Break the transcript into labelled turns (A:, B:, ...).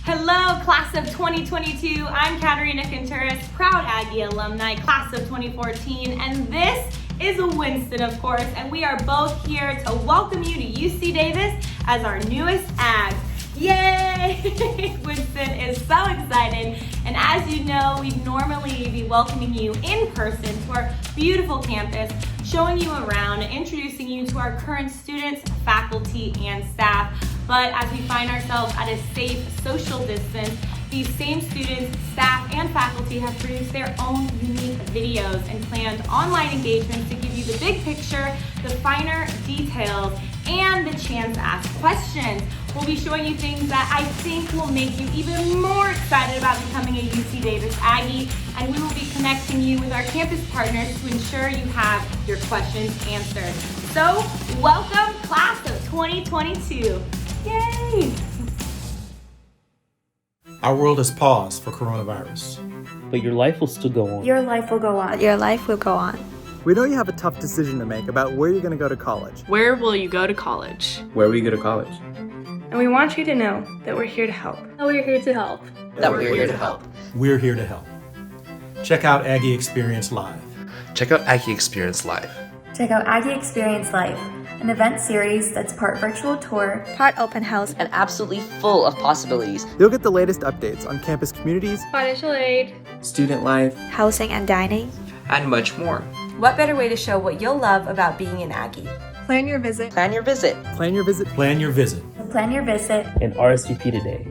A: Hello, class of 2022. I'm Katerina Contreras, proud Aggie alumni, class of 2014, and this is Winston, of course, and we are both here to welcome you to UC Davis as our newest Ag. Yay! Winston is so excited, and as you know, we'd normally be welcoming you in person to our beautiful campus, showing you around, introducing you to our current students, faculty, and staff. But as we find ourselves at a safe social distance, these same students, staff, and faculty have produced their own unique videos and planned online engagements to give you the big picture, the finer details, and the chance to ask questions. We'll be showing you things that I think will make you even more excited about becoming a UC Davis Aggie, and we will be connecting you with our campus partners to ensure you have your questions answered. So, welcome, class of 2022. Yay!
B: Our world has paused for coronavirus.
C: But your life will still go on.
D: Your life will go on.
E: Your life will go on.
F: We know you have a tough decision to make about where you're going to go to college.
G: Where will you go to college?
H: Where will you go to college?
D: And we want you to know that we're here to help.
E: We're here to help.
H: We're here to help.
B: We're here to help. Check out Aggie Experience Live.
I: Check out Aggie Experience Live.
D: Check out Aggie Experience Live, an event series that's part virtual tour,
E: Part open house,
J: and absolutely full of possibilities.
F: You'll get the latest updates on campus communities,
E: financial aid,
H: Student life,
E: housing and dining,
H: and much more.
K: What better way to show what you'll love about being an Aggie?
J: Plan your visit. Plan your visit.
F: plan your visit,
B: Plan your visit.
D: plan your visit,
C: And RSVP today.